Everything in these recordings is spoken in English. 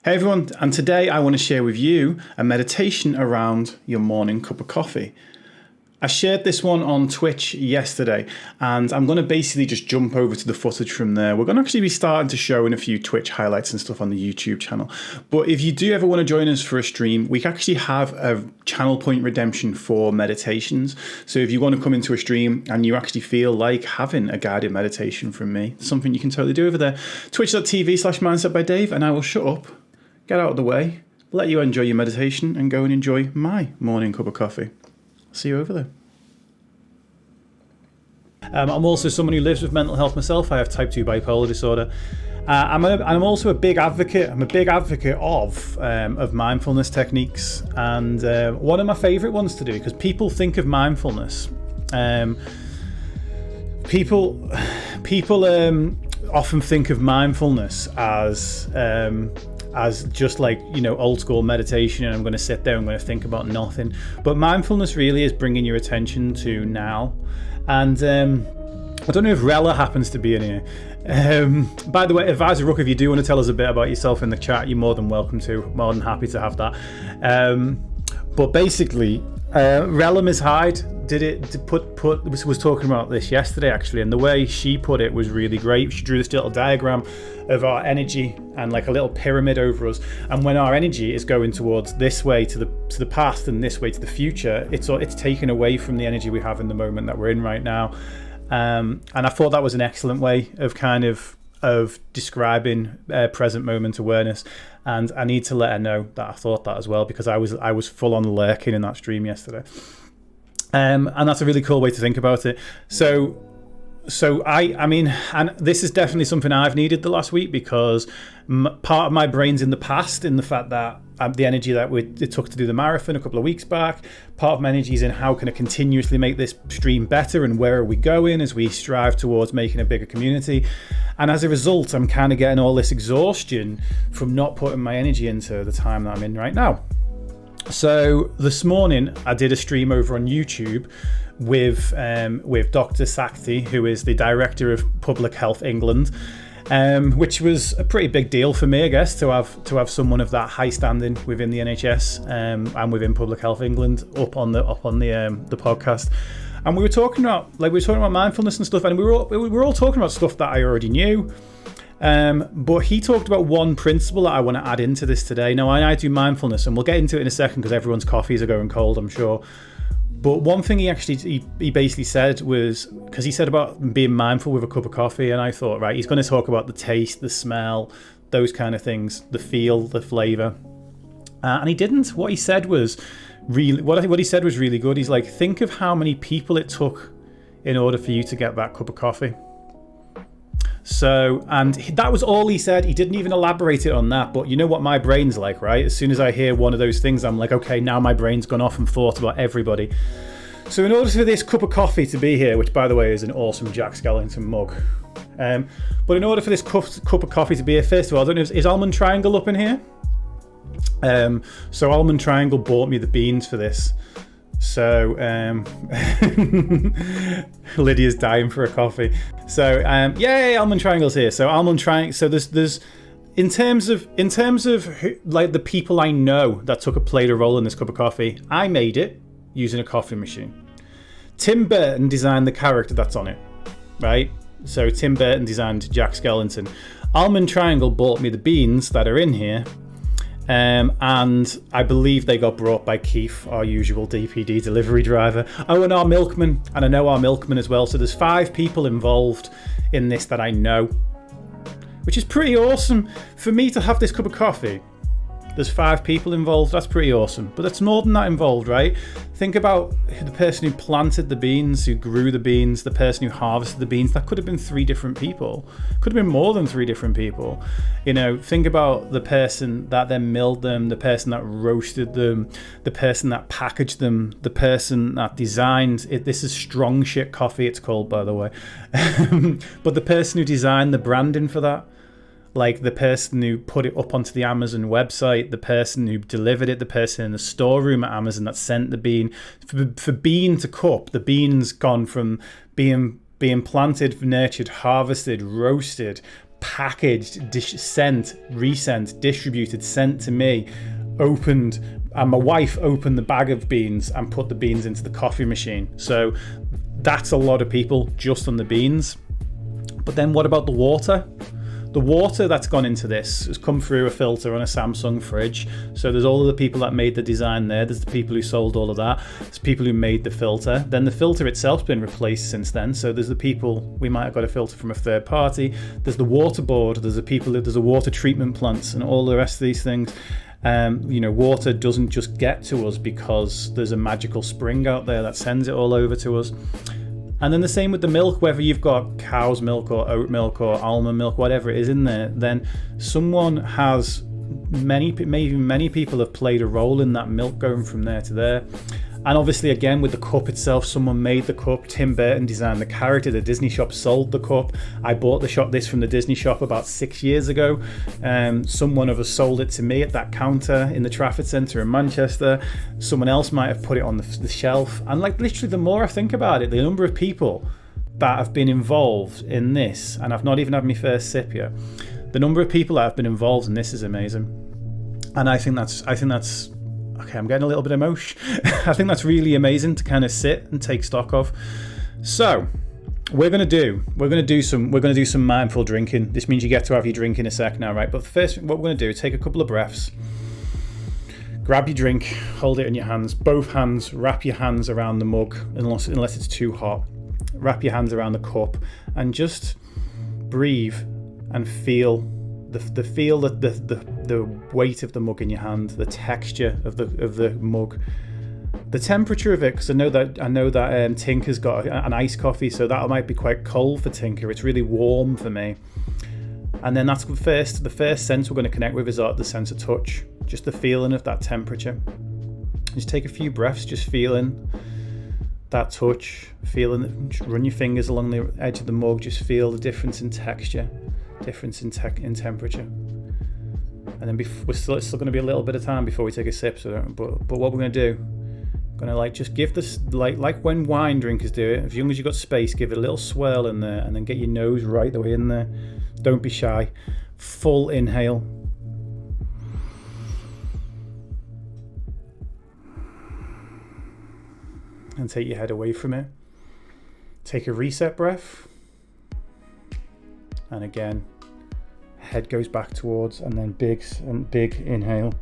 Hey everyone, and today I want to share with you a meditation around your morning cup of coffee. I shared this one on Twitch yesterday, and I'm going to basically just jump over to the footage from there. We're going to actually be starting to show in a few Twitch highlights and stuff on the YouTube channel. But if you do ever want to join us for a stream, we actually have a channel point redemption for meditations. So if you want to come into a stream and you actually feel like having a guided meditation from me, something you can totally do over there. Twitch.tv/mindset by Dave, and I will shut up, get out of the way, let you enjoy your meditation, and go and enjoy my morning cup of coffee. See you over there. I'm also someone who lives with mental health myself. I have type 2 bipolar disorder. I'm also a big advocate. I'm a big advocate of mindfulness techniques, and one of my favourite ones to do, because people think of mindfulness. People often think of mindfulness as just like, you know, old school meditation, and I'm going to sit there, I'm going to think about nothing. But mindfulness really is bringing your attention to now. And I don't know if Rella happens to be in here. By the way, Advisor Rook, if you do want to tell us a bit about yourself in the chat, you're more than welcome to. More than happy to have that. But basically, Rella Ms. Hyde was talking about this yesterday actually, and the way she put it was really great. She drew this little diagram of our energy and like a little pyramid over us, and when our energy is going towards this way to the past and this way to the future, it's taken away from the energy we have in the moment that we're in right now. And I thought that was an excellent way of describing present moment awareness, and I need to let her know that I thought that as well, because I was full on lurking in that stream yesterday. And that's a really cool way to think about it. So I mean, and this is definitely something I've needed the last week, because part of my brain's in the past, in the fact that the energy that it took to do the marathon a couple of weeks back. Part of my energy is in how can I continuously make this stream better, and where are we going as we strive towards making a bigger community. And as a result, I'm kind of getting all this exhaustion from not putting my energy into the time that I'm in right now. So this morning I did a stream over on YouTube with Dr. Sakti, who is the director of Public Health England, which was a pretty big deal for me, I guess, to have someone of that high standing within the NHS and within Public Health England up on the podcast. And we were talking about mindfulness and stuff, and we were all talking about stuff that I already knew. But he talked about one principle that I want to add into this today. Now, I do mindfulness, and we'll get into it in a second because everyone's coffees are going cold, I'm sure. But one thing he basically said was, because he said about being mindful with a cup of coffee, and I thought, right, he's going to talk about the taste, the smell, those kind of things, the feel, the flavour. And he didn't. What he said was really good. He's like, think of how many people it took in order for you to get that cup of coffee. So, and that was all he said. He didn't even elaborate it on that. But you know what my brain's like, right? As soon as I hear one of those things, I'm like, okay, now my brain's gone off and thought about everybody. So in order for this cup of coffee to be here, which by the way is an awesome Jack Skellington mug, but in order for this cup of coffee to be here, first of all, I don't know, is Almond Triangle up in here? So Almond Triangle bought me the beans for this. So Lydia's dying for a coffee. So yay, Almond Triangle's here. So Almond Triangle. So there's in terms of like the people I know that played a role in this cup of coffee, I made it using a coffee machine. Tim Burton designed the character that's on it, right? So Tim Burton designed Jack Skellington. Almond Triangle bought me the beans that are in here. And I believe they got brought by Keith, our usual DPD delivery driver. Oh, and our milkman, and I know our milkman as well. So there's 5 people involved in this that I know, which is pretty awesome. For me to have this cup of coffee, there's 5 people involved. That's pretty awesome. But that's more than that involved, right? Think about the person who planted the beans, who grew the beans, the person who harvested the beans. That could have been 3 different people. Could have been more than 3 different people. You know, think about the person that then milled them, the person that roasted them, the person that packaged them, the person that designed it. This is strong shit coffee, it's called, by the way. But the person who designed the branding for that, like the person who put it up onto the Amazon website, the person who delivered it, the person in the storeroom at Amazon that sent the bean. For bean to cup, the bean's gone from being planted, nurtured, harvested, roasted, packaged, resent, distributed, sent to me, opened, and my wife opened the bag of beans and put the beans into the coffee machine. So that's a lot of people just on the beans. But then what about the water? The water that's gone into this has come through a filter on a Samsung fridge. So there's all of the people that made the design there. There's the people who sold all of that. There's people who made the filter. Then the filter itself's been replaced since then. So there's the people, we might have got a filter from a third party. There's the water board. There's a water treatment plants and all the rest of these things. Water doesn't just get to us because there's a magical spring out there that sends it all over to us. And then the same with the milk, whether you've got cow's milk or oat milk or almond milk, whatever it is in there, then someone has, many people have played a role in that milk going from there to there. And obviously, again, with the cup itself, someone made the cup. Tim Burton designed the character. The Disney shop sold the cup. I bought this from the Disney shop about 6 years ago. Someone of us sold it to me at that counter in the Trafford Centre in Manchester. Someone else might have put it on the shelf. And like literally, the more I think about it, the number of people that have been involved in this, and I've not even had my first sip yet. The number of people that have been involved in this is amazing. And I think that's okay, I'm getting a little bit emotional. I think that's really amazing to kind of sit and take stock of. So we're going to do some mindful drinking. This means you get to have your drink in a sec now, right? But first, what we're going to do is take a couple of breaths, grab your drink, hold it in your hands, both hands, wrap your hands around the mug, unless it's too hot. Wrap your hands around the cup and just breathe and feel the weight of the mug in your hand, the texture of the mug, the temperature of it. Because I know that Tinker's got an iced coffee, so that might be quite cold for Tinker. It's really warm for me. And then that's the first sense we're going to connect with is the sense of touch, just the feeling of that temperature. Just take a few breaths, just feeling that touch, just run your fingers along the edge of the mug, just feel the difference in texture, difference in temperature. And then it's still going to be a little bit of time before we take a sip. But what we're going to do, just give this, like when wine drinkers do it, as long as you've got space, give it a little swirl in there and then get your nose right the way in there. Don't be shy. Full inhale. And take your head away from it. Take a reset breath. And again, head goes back towards, and then big inhale.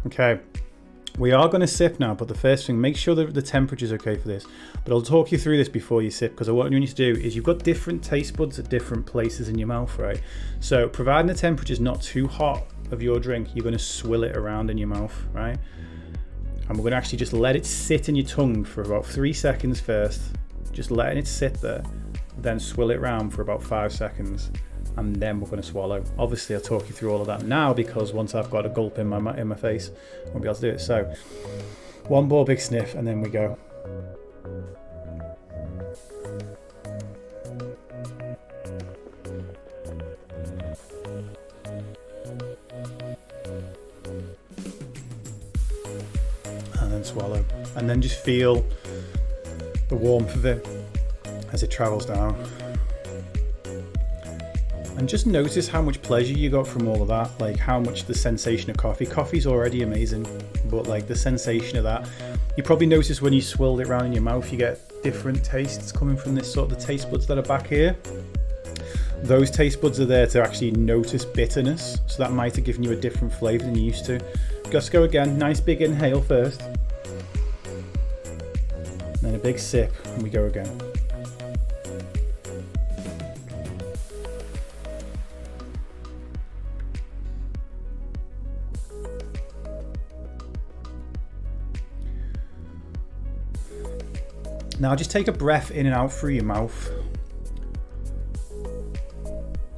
Okay, we are going to sip now, but the first thing, make sure that the temperature is okay for this. But I'll talk you through this before you sip, because what you need to do is you've got different taste buds at different places in your mouth, right? So providing the temperature is not too hot of your drink, you're going to swill it around in your mouth, right? And we're going to actually just let it sit in your tongue for about 3 seconds first, just letting it sit there, then swill it around for about 5 seconds, and then we're going to swallow. Obviously, I'll talk you through all of that now, because once I've got a gulp in my face, I won't be able to do it. So, one more big sniff, and then we go. And then swallow, and then just feel the warmth of it as it travels down, and just notice how much pleasure you got from all of that, like how much the sensation of coffee's already amazing, but like the sensation of that, you probably notice when you swirled it around in your mouth, you get different tastes coming from this sort of the taste buds that are back here. Those taste buds are there to actually notice bitterness, so that might have given you a different flavour than you used to. Just go again, nice big inhale first, then a big sip, and we go again. Now just take a breath in and out through your mouth.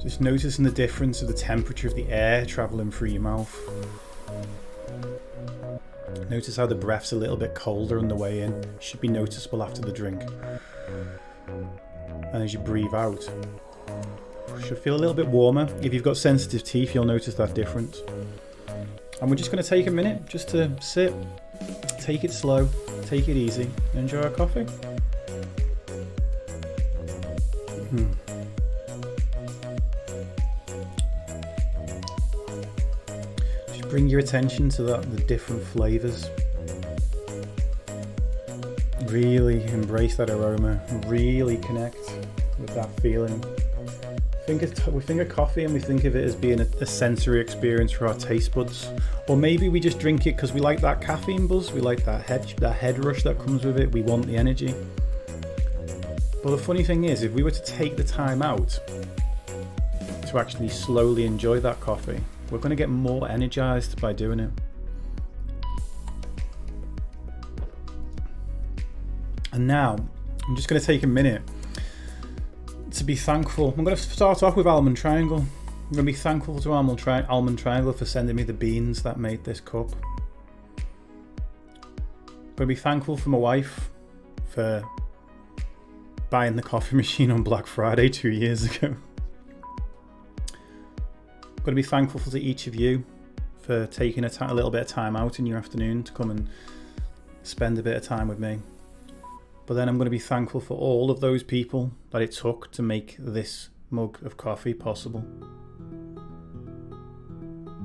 Just noticing the difference of the temperature of the air travelling through your mouth. Notice how the breath's a little bit colder on the way in. It should be noticeable after the drink. And as you breathe out, it should feel a little bit warmer. If you've got sensitive teeth, you'll notice that difference. And we're just going to take a minute just to sit, take it slow, take it easy, and enjoy our coffee. Just bring your attention to the different flavours. Really embrace that aroma. Really connect with that feeling. We think of coffee and we think of it as being a sensory experience for our taste buds, or maybe we just drink it because we like that caffeine buzz, we like that head rush that comes with it, we want the energy. But the funny thing is, if we were to take the time out to actually slowly enjoy that coffee, we're going to get more energized by doing it. And now I'm just going to take a minute to be thankful. I'm going to start off with Almond Triangle. I'm going to be thankful to Almond Triangle for sending me the beans that made this cup. I'm going to be thankful for my wife for buying the coffee machine on Black Friday 2 years ago. I'm going to be thankful to each of you for taking a little bit of time out in your afternoon to come and spend a bit of time with me. But then I'm going to be thankful for all of those people that it took to make this mug of coffee possible.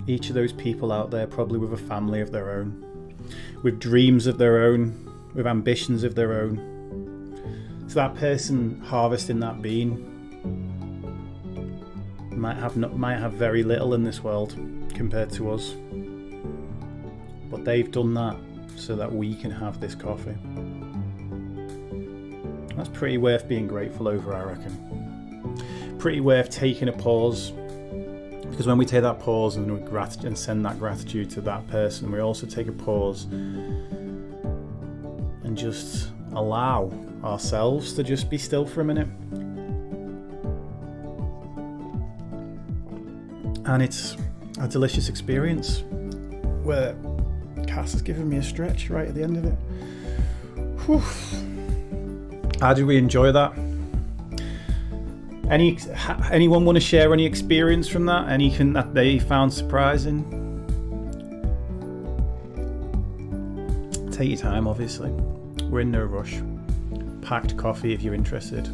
Each of those people out there, probably with a family of their own, with dreams of their own, with ambitions of their own. So that person harvesting that bean might have very little in this world compared to us, but they've done that so that we can have this coffee. That's pretty worth being grateful over, I reckon. Pretty worth taking a pause, because when we take that pause and send that gratitude to that person, we also take a pause and just allow ourselves to just be still for a minute. And it's a delicious experience where Cass has given me a stretch right at the end of it. Whew. How do we enjoy that? Anyone want to share any experience from that? Anything that they found surprising? Take your time, obviously. We're in no rush. Packed coffee if you're interested.